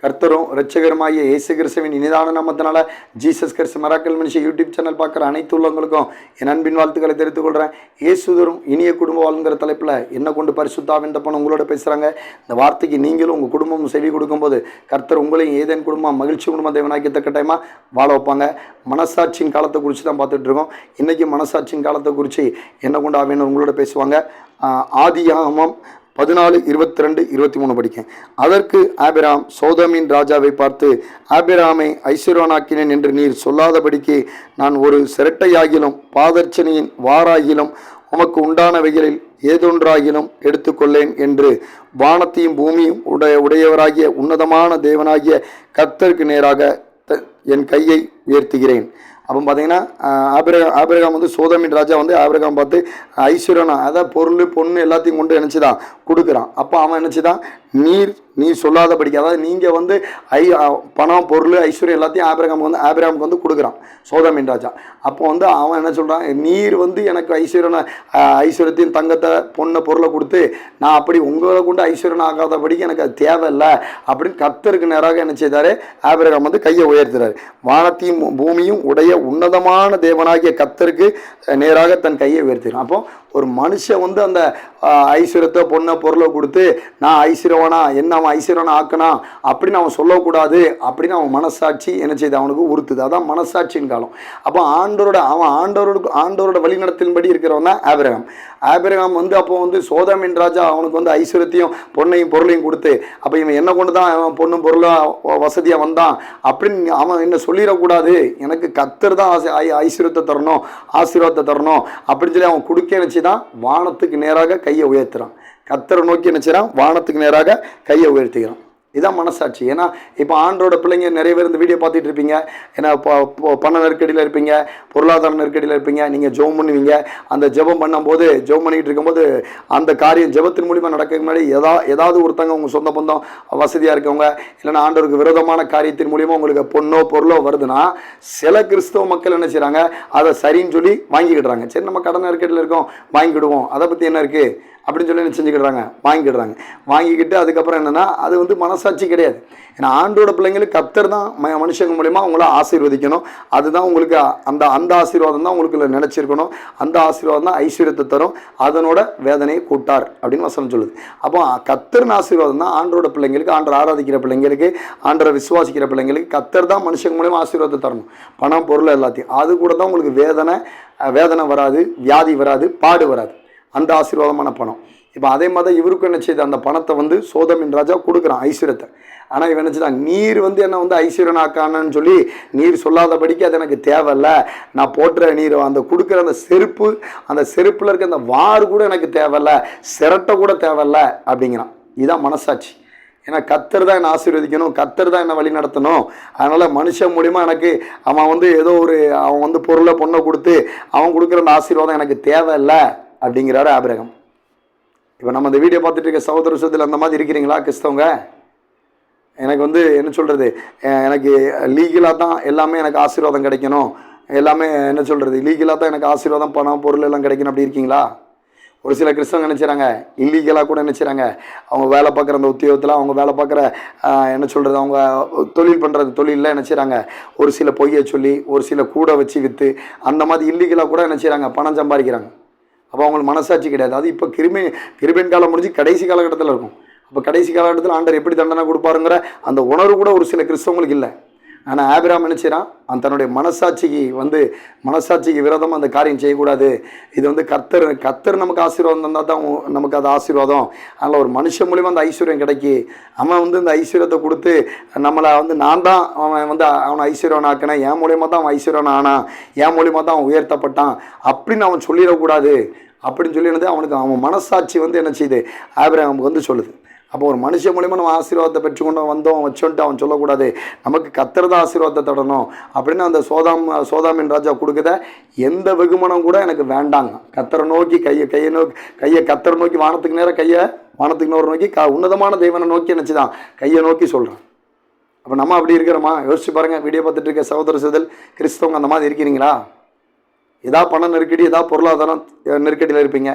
கர்த்தரும் இரட்சகருமாகிய இயேசு கிறிஸ்துவின் இனிதான நாமத்தினால ஜீசஸ் கிறிஸ்து மிராக்கிள் மினிஸ்ட்ரி யூடியூப் சேனல் பார்க்குற அனைத்து உள்ளவங்களுக்கும் என் அன்பின் வாழ்த்துக்களை தெரிவித்துக் கொள்கிறேன். இயேசுதரும் இனிய குடும்ப வாழ்ங்கிற தலைப்பில் என்ன கொண்டு பரிசுத்தாவின் தப்பன் உங்களோட பேசுகிறாங்க. இந்த வார்த்தைக்கு நீங்களும் உங்கள் குடும்பமும் செவி கொடுக்கும்போது கர்த்தர் உங்களையும் ஏதேன் குடும்பம் மகிழ்ச்சி குடும்பம் தேவனாக்கியத்தக்க டைமாக வாழ வைப்பாங்க. மனசாட்சியின் காலத்தை குறித்து தான் பார்த்துட்டு இருக்கோம். இன்றைக்கி மனசாட்சியின் காலத்தை குறித்து என்ன கொண்டு ஆவேன்னு உங்களோட பேசுவாங்க. ஆதியாகமம் 14:22-23 படிக்கேன். அதற்கு ஆபிராம் சோதோமின் ராஜாவை பார்த்து, ஆபிராமை ஐஸ்வர்யவானாக்கினேன் என்று நீர் சொல்லாதபடிக்கு நான் ஒரு சிரட்டையாகிலும் பாதர்ச்சனையின் வாராகிலும் உமக்கு உண்டானவைகளில் ஏதொன்றாகிலும் எடுத்துக்கொள்ளேன் என்று வானத்தையும் பூமியும் உடையவராகிய உன்னதமான தேவனாகிய கர்த்தருக்கு நேராக என் கையை உயர்த்துகிறேன். அப்போ பார்த்தீங்கன்னா ஆபிரகாம் வந்து சோதோமின் ராஜா வந்து ஆபிரகாம் பார்த்து ஐஸ்வர்யனா அதாவது பொருள் பொண்ணு எல்லாத்தையும் கொண்டு நினச்சிதான் கொடுக்குறான். அப்போ அவன் நினச்சிதான் நீ சொல்லாதபடிக்கு, அதாவது நீங்கள் வந்து பணம் பொருள் ஐஸ்வர்யம் எல்லாத்தையும் ஆபிரகாமுக்கு வந்து கொடுக்குறான் சோதோமின் ராஜா. அப்போ வந்து அவன் என்ன சொல்கிறான், நீர் வந்து எனக்கு ஐஸ்வர்யத்தையும் தங்கத்தை பொண்ணை பொருளை கொடுத்து நான் அப்படி உங்களை கொண்டு ஐஸ்வர்யன் ஆகாதபடிக்கு எனக்கு அது தேவையில்லை அப்படின்னு கர்த்தருக்கு நேராக என்ன செய்தார், ஆபிரகாம் வந்து கையை உயர்த்துறாரு. வானத்தையும் பூமியும் உடைய உன்னதமான தேவனாகிய கர்த்தருக்கு நேராக தன் கையை உயர்த்தினான். அப்போ ஒரு மனுஷன் வந்து அந்த ஐஸ்வர்யத்தை பொண்ணை பொருளை கொடுத்து நான் ஐஸ்வர்யவானா என்ன அவன் ஐஸ்வர்யவானா ஆக்கணும் அப்படின்னு அவன் சொல்லக்கூடாது அப்படின்னு அவன் மனசாட்சி என்ன செய்து அவனுக்கு உறுத்துது. அதான் மனசாட்சியின் காலம். அப்போ ஆண்டவரோட வழிநடத்தின்படி இருக்கிறவன் தான் ஆபிரகாம் வந்து அப்போ வந்து சோதோமின் ராஜா அவனுக்கு வந்து ஐஸ்வர்யத்தையும் பொண்ணையும் பொருளையும் கொடுத்து அப்போ இவன் என்ன கொண்டு தான் அவன் பொண்ணும் பொருளாக வசதியாக வந்தான் அப்படின்னு அவன் என்ன சொல்லிடக்கூடாது, எனக்கு கர்த்தர் தான் ஐஸ்வர்யத்தை தரணும் ஆசீர்வாதத்தை தரணும் அப்படின்னு சொல்லி அவன் கொடுக்க நினச்சி தான் வானத்துக்கு நேராக கையை உயர்த்துறான். கர்த்தரை நோக்கி நினைச்சான், வானத்துக்கு நேராக கையை உயர்த்துகிறான். இதுதான் மனசாட்சி. ஏன்னா இப்போ ஆண்டோட பிள்ளைங்க நிறைய பேர் இந்த வீடியோ பார்த்துட்டு இருப்பீங்க. ஏன்னா பண நெருக்கடியில் இருப்பீங்க, பொருளாதார நெருக்கடியில் இருப்பீங்க. நீங்கள் ஜெபம் பண்ணுவீங்க. அந்த ஜெபம் பண்ணும்போது ஜெபம் பண்ணிக்கிட்டு இருக்கும்போது அந்த காரியம் ஜெபத்தின் மூலிமா நடக்க முன்னாடி ஏதாவது ஒருத்தங்க உங்கள் சொந்த பந்தம் வசதியாக இருக்கவங்க இல்லைன்னா ஆண்டவருக்கு விரோதமான காரியத்தின் மூலிமா உங்களுக்கு பொண்ணோ பொருளோ வருதுன்னா சில கிறிஸ்தவ மக்கள் என்ன செய்கிறாங்க, அதை சரின்னு சொல்லி வாங்கிக்கிடுறாங்க. சரி நம்ம கடன் நெருக்கடியில் இருக்கோம் வாங்கிக்கிடுவோம், அதை பற்றி என்ன இருக்குது அப்படின்னு சொல்லி என்ன செஞ்சுக்கிடுறாங்க, வாங்கிக்கிட்டு அதுக்கப்புறம் என்னென்னா அது வந்து மனசாட்சி கிடையாது. ஏன்னா ஆண்டோட பிள்ளைங்களுக்கு கர்த்தர் தான் மனுஷங்க மூலிமா அவங்கள ஆசீர்வதிக்கணும். அதுதான் உங்களுக்கு அந்த ஆசீர்வாதம் தான் உங்களுக்கு நினச்சிருக்கணும். அந்த ஆசீர்வாதம் தான் ஐஸ்வர்யத்தை தரும், அதனோட வேதனையை கூட்டார் அப்படின்னு வசனம் சொல்லுது. அப்போ கர்த்தர்னு ஆசீர்வாதம் தான் ஆண்டோட பிள்ளைங்களுக்கு, ஆண்டரை ஆராதிக்கிற பிள்ளைங்களுக்கு, ஆண்டரை விசுவாசிக்கிற பிள்ளைங்களுக்கு கர்த்தர் தான் மனுஷங்க மூலிமா ஆசீர்வாதத்தை தரணும். பணம் பொருள் எல்லாத்தையும் அது கூட தான் உங்களுக்கு வேதனை வராது, வியாதி வராது, பாடு வராது. அந்த ஆசீர்வாதமான பணம். இப்போ அதே மாதிரி இவருக்கும் என்ன செய்யுது, அந்த பணத்தை வந்து சோதோமின் ராஜா கொடுக்குறான் ஐஸ்வர்யத்தை. ஆனால் இவன் நினச்சிதான் நீர் வந்து என்ன வந்து ஐஸ்வர்யனாக்கானன்னு சொல்லி நீர் சொல்லாதபடிக்கு அது எனக்கு தேவையில்லை, நான் போட்டுற நீர் அந்த கொடுக்குற அந்த செருப்பில் இருக்க அந்த வாறு கூட எனக்கு தேவையில்லை, சிரட்டை கூட தேவையில்லை அப்படிங்கிறான். இதுதான் மனசாட்சி. ஏன்னா கர்த்தர் தான் என்னை ஆசீர்வதிக்கணும், கர்த்தர் தான் என்னை வழி நடத்தணும். அதனால் மனுஷன் மூலிமா எனக்கு அவன் வந்து ஏதோ அவன் வந்து பொருளை பொண்ணை கொடுத்து அவன் கொடுக்குற அந்த ஆசீர்வாதம் எனக்கு தேவையில்லை அப்படிங்கிறாரு ஆபிரகாம். இப்போ நம்ம இந்த வீடியோ பார்த்துட்டு இருக்க சகோதர சகோதரிகள் அந்த மாதிரி இருக்கிறீங்களா கிறிஸ்தவங்க? எனக்கு வந்து என்ன சொல்கிறது, எனக்கு லீகலாக தான் எல்லாமே எனக்கு ஆசீர்வாதம் கிடைக்கணும், எல்லாமே என்ன சொல்கிறது லீகலாக தான் எனக்கு ஆசீர்வாதம் பணம் பொருள் எல்லாம் கிடைக்கணும் அப்படி இருக்கீங்களா? ஒரு சில கிறிஸ்தவங்க நினச்சிறாங்க இல்லீகலாக கூட நினச்சிறாங்க. அவங்க வேலை பார்க்குற அந்த உத்தியோகத்தில் அவங்க வேலை பார்க்குற என்ன சொல்கிறது அவங்க தொழில் பண்ணுறது தொழிலில் நினச்சிறாங்க ஒரு சில பொய்யை சொல்லி ஒரு சில கூட வச்சு விற்று அந்த மாதிரி இல்லீகலாக கூட நினச்சிறாங்க பணம் சம்பாதிக்கிறாங்க. அப்போ அவங்களுக்கு மனசாட்சி கிடையாது. அது இப்போ கிருபையின் காலம் முடிஞ்சு கடைசி காலகட்டத்தில் இருக்கும். அப்போ கடைசி காலகட்டத்தில் ஆண்டவர் எப்படி தண்டனை கொடுப்பாருங்கிற அந்த உணர்வு கூட ஒரு சில கிறிஸ்தவங்களுக்கு இல்லை. ஆனால் ஆபிரகாம் நினச்சிறான் தன்னுடைய மனசாட்சிக்கு விரோதமாக அந்த காரியம் செய்யக்கூடாது. இது வந்து கர்த்தர் நமக்கு ஆசீர்வாதம் தந்தால் தான் நமக்கு அது ஆசீர்வாதம். அதனால் ஒரு மனுஷன் மூலிமா அந்த ஐஸ்வர்யம் கிடைக்கி அவன் வந்து இந்த ஐஸ்வர்யத்தை கொடுத்து நம்மளை வந்து நான் தான் அவனை ஐஸ்வர்யவன் ஆக்கினேன், என் மூலியமாக தான் அவன் ஐஸ்வர்யவன் ஆனான், என் மூலியமாக தான் அவன் உயர்த்தப்பட்டான் அப்படின்னு அவன் சொல்லிடக்கூடாது அப்படின்னு சொல்லினது அவன் மனசாட்சி வந்து என்ன செய்யுது ஆபிரகாமுக்கு வந்து சொல்லுது. அப்போ ஒரு மனுஷன் மூலிமா நம்ம ஆசீர்வாதத்தை பெற்றுக்கொண்டு வச்சோன்ட்டு அவன் சொல்லக்கூடாது, நமக்கு கர்த்தர் தான் ஆசீர்வாதத்தை தரணும் அப்படின்னு அந்த சோதோமின் ராஜா கொடுக்குற எந்த வெகுமனம் கூட எனக்கு வேண்டாங்க. கர்த்தரை நோக்கி கையை கர்த்தரை நோக்கி வானத்துக்கு நேரம் வானத்துக்கு நேரம் நோக்கி உன்னதமான தெய்வனை நோக்கி நினச்சிதான் கையை நோக்கி சொல்கிறேன். அப்போ நம்ம அப்படி இருக்கிறோமா? யோசிச்சு பாருங்கள். வீடியோ பார்த்துட்டு இருக்க சகோதர சகோதரிகள் கிறிஸ்தவங்க அந்த மாதிரி இருக்கிறீங்களா? ஏதாவது பண நெருக்கடி, ஏதாவது பொருளாதாரம் நெருக்கடியில் இருப்பீங்க.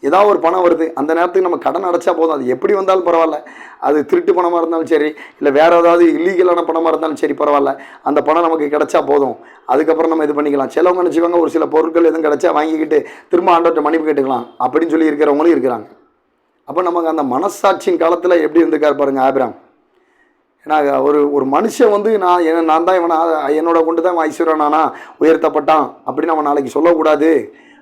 ஏதாவது ஒரு பணம் வருது, அந்த நேரத்துக்கு நம்ம கடன் அடைச்சா போதும். அது எப்படி வந்தாலும் பரவாயில்ல. அது திருட்டு பணமாக இருந்தாலும் சரி, இல்லை வேறு ஏதாவது இல்லீகலான பணமாக இருந்தாலும் சரி பரவாயில்ல. அந்த பணம் நமக்கு கிடைச்சா போதும். அதுக்கப்புறம் நம்ம இது பண்ணிக்கலாம். சிலவங்க நினச்சிக்கோங்க, ஒரு சில பொருட்கள் எதுவும் கிடைச்சா வாங்கிக்கிட்டு திரும்ப ஆண்டவர்கிட்ட மன்னிப்பு கேட்டுக்கலாம் அப்படின்னு சொல்லி இருக்கிறவங்களும் இருக்கிறாங்க. அப்போ நமக்கு அந்த மனசாட்சியின் காலத்தில் எப்படி இருந்திருக்காரு பாருங்க ஆபிரகாம். ஏன்னா ஒரு மனுஷன் வந்து நான் தான் இவனை என்னோட கொண்டு தான் ஐஸ்வர்யனானா உயர்த்தப்பட்டான் அப்படின்னு அவன் நாளைக்கு சொல்லக்கூடாது.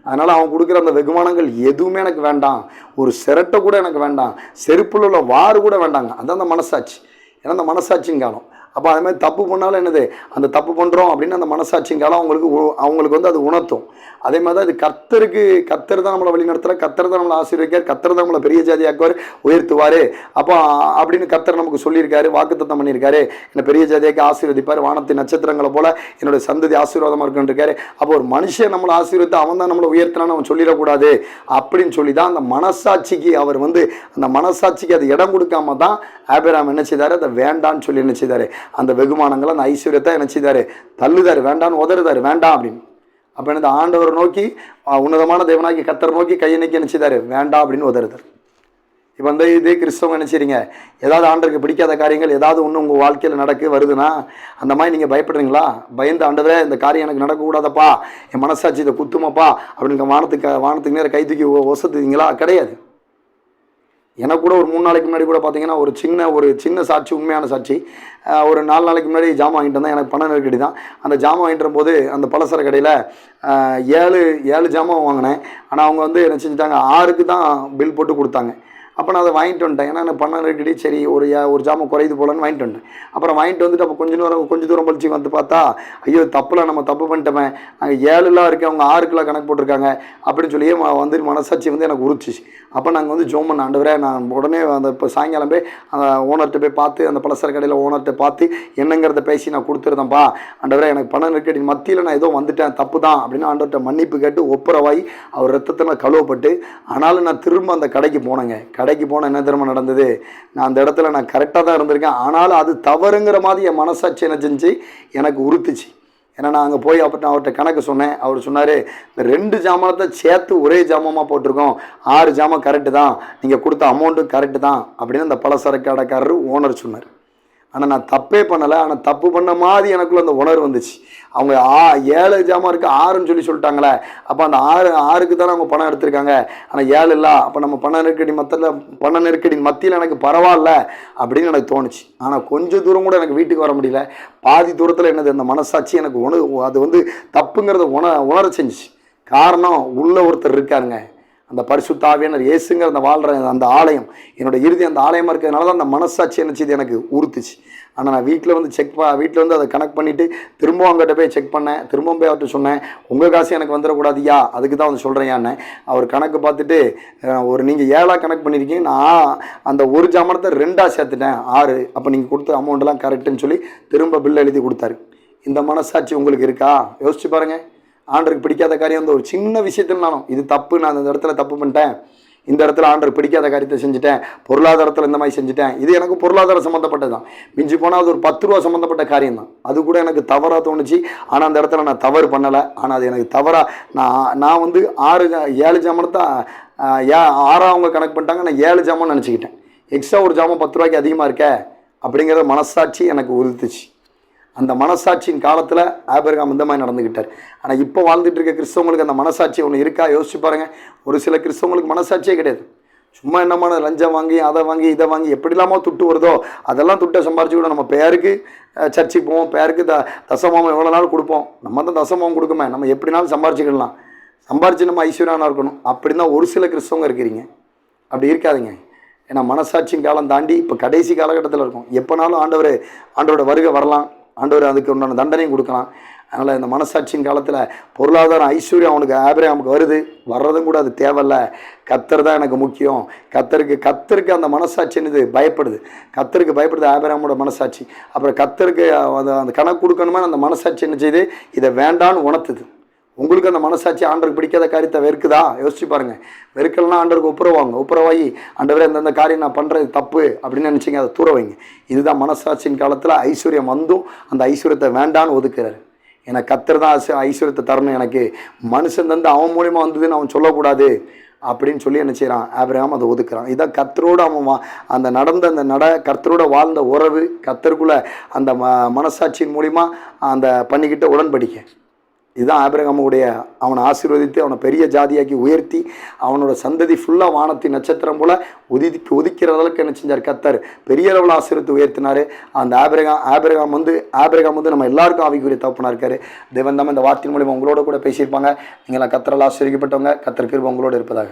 அதனால் அவன் கொடுக்குற அந்த வெகுமானங்கள் எதுவுமே எனக்கு வேண்டாம், ஒரு சிரட்டை கூட எனக்கு வேண்டாம், செருப்பில் உள்ள வாறு கூட வேண்டாங்க. அதுதான் அந்த மனசாட்சி. ஏன்னா அந்த மனசாட்சியின் காலம். அப்போ அது மாதிரி தப்பு பண்ணாலும் என்னது, அந்த தப்பு பண்ணுறோம் அப்படின்னு அந்த மனசாட்சியின் காலம் அவங்களுக்கு வந்து அது உணர்த்தும். அதே மாதிரி தான் இது கர்த்தர் தான் நம்மளை வழி நடத்துகிற, கர்த்தர் தான் நம்மளை ஆசீர்வதிக்கார், கர்த்தர் தான் நம்மளை பெரிய ஜாதியாக்குவார், உயர்த்துவார். அப்போ அப்படின்னு கர்த்தர் நமக்கு சொல்லியிருக்காரு, வாக்குத்தத்தம் பண்ணியிருக்காரு. என்னை பெரிய ஜாதியாக்கி ஆசீர்வதிப்பார், வானத்தின் நட்சத்திரங்களை போல என்னுடைய சந்ததி ஆசீர்வாதமாக இருக்குன்றிருக்காரு. அப்போ ஒரு மனுஷன் நம்மளை ஆசீர்வதித்து அவன் தான் நம்மளை உயர்த்தினான்னு அவன் சொல்லிடக்கூடாது அப்படின்னு சொல்லி தான் அந்த மனசாட்சிக்கு அவர் வந்து அந்த மனசாட்சிக்கு அது இடம் கொடுக்காம தான் ஆபிரகாம் என்ன செய்தார், அதை வேண்டான்னு சொல்லி என்ன செய்தார், அந்த வெகுமானங்களை அந்த ஐஸ்வர்யத்தை என்ன செய்தார், தள்ளுதார், வேண்டான்னு உதறுதார், வேண்டாம் அப்படின்னு. அப்போ என்ன ஆண்டவர் நோக்கி, உன்னதமான தேவனாக்கி கர்த்தரை நோக்கி கையை நீக்கி என்ன செய்தார், வேண்டாம் அப்படின்னு உதறுதார். இப்போ வந்து இதே கிறிஸ்தவங்க என்ன செய்றீங்க, ஏதாவது ஆண்டவருக்கு பிடிக்காத காரியங்கள் ஏதாவது ஒன்று உங்கள் வாழ்க்கையில் வருதுன்னா அந்த மாதிரி நீங்கள் பயப்படுறீங்களா? பயந்து ஆண்டவரே இந்த காரியம் எனக்கு நடக்கக்கூடாதப்பா, என் மனசாட்சி இதை குத்துமப்பா அப்படின்னு வானத்துக்கு நேரம் கை தூக்கி ஒசத்துவீங்களா? கிடையாது. எனக்கு கூட ஒரு 3 நாளைக்கு முன்னாடி கூட பார்த்தீங்கன்னா ஒரு சின்ன சாட்சி, உண்மையான சாட்சி. ஒரு 4 நாளைக்கு முன்னாடி ஜாமான் வாங்கிட்டு வந்தேன். எனக்கு பண நெருக்கடி தான். அந்த ஜாமான் வாங்கிட்டு வரும்போது அந்த பலசர கடையில் 7 ஜாமான் வாங்கினேன். ஆனால் அவங்க வந்து என்ன செஞ்சுட்டாங்க, 6க்கு தான் பில் போட்டு கொடுத்தாங்க. அப்போ நான் அதை வாங்கிட்டு வந்துட்டேன். ஏன்னா எனக்கு பண நெருக்கடி, சரி ஒரு ஜாமான் குறையுது போலன்னு வாங்கிட்டு வந்துட்டேன். அப்புறம் வாங்கிட்டு வந்துட்டு அப்போ கொஞ்சம் தூரம் பழிச்சு வந்து பார்த்தா, ஐயோ தப்பில் நம்ம தப்பு பண்ணிட்டோமே, நாங்கள் 7 இருக்குது, அவங்க 6 கணக்கு போட்டிருக்காங்க அப்படின்னு சொல்லி வந்து மனசாட்சி வந்து எனக்கு உறுத்துச்சு. அப்போ நாங்கள் வந்து ஜோம் பண்ண, ஆண்டவரே நான் உடனே அந்த இப்போ சாயங்காலம் போய் அந்த ஓனர்கிட்ட போய் பார்த்து, அந்த பலசர கடையில் ஓனர்கிட்ட பார்த்து என்னங்கிறத பேசி நான் கொடுத்துருந்தேன்ப்பா. ஆண்டவரே எனக்கு பண நெருக்கடி மத்தியில் நான் ஏதோ வந்துட்டேன், தப்பு தான் அப்படின்னு ஆண்டவர்கிட்ட மன்னிப்பு கேட்டு ஒப்புரவாகி அவர் ரத்தத்தை நான் கழுவப்பட்டு, ஆனாலும் நான் திரும்ப அந்த கடைக்கு போனேங்க. கடைக்கு போன என்ன திரும்ப நடந்தது, நான் அந்த இடத்துல நான் கரெக்டாக தான் இருந்திருக்கேன், ஆனாலும் அது தவறுங்கிற மாதிரி என் மனசாட்சி என்ன செஞ்சு எனக்கு உறுத்துச்சு. ஏன்னா நான் அங்கே போய் அவர்கிட்ட கணக்கு சொன்னேன். அவர் சொன்னார், இந்த 2 ஜாமானத்தை சேர்த்து ஒரே ஜாமமாக போட்டிருக்கோம், 6 ஜாமான் கரெக்டு தான், நீங்கள் கொடுத்த அமௌண்ட்டும் கரெக்டு தான் அப்படின்னு அந்த பலசரக்கு கடைக்காரர் ஓனர் சொன்னார். ஆனால் நான் தப்பே பண்ணலை. ஆனால் தப்பு பண்ண மாதிரி எனக்குள்ள அந்த உணர்வு வந்துச்சு. அவங்க 7 ஜாமான் இருக்குது, 6ன்னு சொல்லிட்டாங்களே, அப்போ அந்த 6க்கு தானே அவங்க பணம் எடுத்திருக்காங்க, ஆனால் 7 இல்லை, அப்போ நம்ம பண நெருக்கடி மத்தியில் எனக்கு பரவாயில்ல அப்படின்னு எனக்கு தோணுச்சு. ஆனால் கொஞ்சம் தூரம் கூட எனக்கு வீட்டுக்கு வர முடியல. பாதி தூரத்தில் என்னது, அந்த மனசாட்சி எனக்கு அது வந்து தப்புங்கிறத உணர செஞ்சிச்சு. காரணம், உள்ள ஒருத்தர் இருக்காருங்க, அந்த பரிசுத்த ஆவியானவர் இயேசுங்கிற அந்த வாழ்கிற அந்த ஆலயம், என்னோட இறுதி அந்த ஆலயமாக இருக்கிறதுனால தான் அந்த மனசாட்சி என்ன செய்து எனக்கு உறுத்துச்சு. ஆனால் நான் வீட்டில் வந்து அதை கனெக்ட் பண்ணிவிட்டு திரும்பவும் அவங்ககிட்ட போய் செக் பண்ணேன். திரும்பவும் போய் அவர்கிட்ட சொன்னேன், உங்கள் காசு எனக்கு வந்துடக்கூடாதுயா, அதுக்கு தான் வந்து சொல்கிறேன். அவர் கணக்கு பார்த்துட்டு, நீங்கள் 7 கணக்கு பண்ணியிருக்கீங்க, நான் அந்த ஒரு ஜாமானத்தை 2 சேர்த்துட்டேன் 6, அப்போ நீங்கள் கொடுத்த அமௌண்ட்டெல்லாம் கரெக்டுன்னு சொல்லி திரும்ப பில் எழுதி கொடுத்தாரு. இந்த மனசாட்சி உங்களுக்கு இருக்கா? யோசிச்சு பாருங்கள். ஆண்டருக்கு பிடிக்காத காரியம் வந்து ஒரு சின்ன விஷயத்துலனாலும், இது தப்பு, நான் இந்த இடத்துல தப்பு பண்ணிட்டேன், இந்த இடத்துல ஆண்டருக்கு பிடிக்காத காரியத்தை செஞ்சுட்டேன், பொருளாதாரத்தில் இந்த மாதிரி செஞ்சுட்டேன், இது எனக்கு பொருளாதாரம் சம்மந்தப்பட்டது தான். மிஞ்சி போனால் அது ஒரு 10 ரூபா சம்மந்தப்பட்ட காரியம் தான். அது கூட எனக்கு தவறாக தோணுச்சு. ஆனால் அந்த இடத்துல நான் தவறு பண்ணலை. ஆனால் அது எனக்கு தவறாக நான் வந்து 7 ஜாமானத்தை 6 அவங்க கணக்கு பண்ணிட்டாங்க, நான் 7 ஜாமான் நினச்சிக்கிட்டேன். எக்ஸ்ட்ரா ஒரு ஜாமான் 10 ரூபாய்க்கு அதிகமாக இருக்க அப்படிங்கிற மனசாட்சி எனக்கு உறுத்துச்சு. அந்த மனசாட்சியின் காலத்தில் ஆபிரகாம் இந்த மாதிரி நடந்துக்கிட்டார். ஆனால் இப்போ வாழ்ந்துட்டு இருக்க கிறிஸ்தவங்களுக்கு அந்த மனசாட்சி ஒன்று இருக்கா? யோசிச்சு பாருங்கள். ஒரு சில கிறிஸ்தவங்களுக்கு மனசாட்சியே கிடையாது. சும்மா என்னமான லஞ்சம் வாங்கி அதை வாங்கி இதை வாங்கி எப்படி இல்லாமல் துட்டு வருதோ அதெல்லாம் துட்டை சம்பாரிச்சு கூட நம்ம பேருக்கு சர்ச்சைக்கு போவோம், பேருக்கு தசமாவும் எவ்வளோ நாள் கொடுப்போம். நம்ம தான் தசமாவும் கொடுக்குமே, நம்ம எப்படினாலும் சம்பாரிச்சிக்கலாம், சம்பாரிச்சு நம்ம ஐஸ்வர்யானா இருக்கணும். அப்படி தான் ஒரு சில கிறிஸ்தவங்க இருக்கிறீங்க. அப்படி இருக்காதுங்க. ஏன்னா மனசாட்சியின் காலம் தாண்டி இப்போ கடைசி காலகட்டத்தில் இருக்கும். எப்போனாலும் ஆண்டவரோட வருகை வரலாம், ஆண்டவர் அதுக்கு உண்டான தண்டனையும் கொடுக்கலாம். அதனால் இந்த மனசாட்சியின் காலத்தில் பொருளாதாரம் ஐஸ்வர்யம் அவனுக்கு ஆபிரகாமுக்கு வர்றதும் கூட அது தேவையில்ல. கர்த்தர் தான் எனக்கு முக்கியம். கர்த்தருக்கு அந்த மனசாட்சி என்னது பயப்படுது. கர்த்தருக்கு பயப்படுது ஆபிரகாமோட மனசாட்சி. அப்புறம் கர்த்தருக்கு அந்த கணக்கு கொடுக்கணுமா அந்த மனசாட்சி என்ன செய்யுது, இதை வேண்டான்னு உணர்த்துது. உங்களுக்கு அந்த மனசாட்சி ஆண்டருக்கு பிடிக்காத காரியத்தை வெறுக்குதா? யோசிச்சு பாருங்கள். வெறுக்கலன்னா ஆண்டருக்கு ஒப்புரவாகி ஆண்டவரே இந்த காரியம் நான் பண்ணுறது தப்பு அப்படின்னு நினச்சிங்க, அதை தூர வைங்க. இதுதான் மனசாட்சியின் காலத்தில் ஐஸ்வர்யம் வந்தும் அந்த ஐஸ்வர்யத்தை வேண்டான்னு ஒதுக்குறாரு. எனக்கு கர்த்தர் தான் ஐஸ்வர்யத்தை தரணும், எனக்கு மனுஷன் தந்து அவன் மூலிமா வந்ததுன்னு அவன் சொல்லக்கூடாது அப்படின்னு சொல்லி என்ன செய்கிறான், ஆபிரகாம் அதை ஒதுக்குறான். இதான் கர்த்தரோடு அவன் அந்த நடந்த அந்த கர்த்தரோட வாழ்ந்த உறவு, கர்த்தருக்குள்ள அந்த மனசாட்சியின் மூலிமா அந்த பண்ணிக்கிட்ட உடன்படிக்கை. இதுதான் ஆபிரகாமுடைய அவனை ஆசீர்வதித்து அவனை பெரிய ஜாதியாக்கி உயர்த்தி அவனோட சந்ததி ஃபுல்லாக வானத்தின் நட்சத்திரம் போல் ஒதுக்கிற அளவுக்கு என்ன செஞ்சார் கர்த்தர், பெரிய அளவில் ஆசீர்வதித்து உயர்த்தினார். அந்த ஆபிரகாம் வந்து நம்ம எல்லாருக்கும் ஆவிக்குரிய தகப்பனா இருக்காரு. தேவன் தான் இந்த வார்த்தையின் மூலிமா உங்களோட கூட பேசியிருப்பாங்க. நீங்களாம் கர்த்தரால் ஆசீர்வதிக்கப்பட்டவங்க. கர்த்தர் கிருபை உங்களோட இருப்பதாக.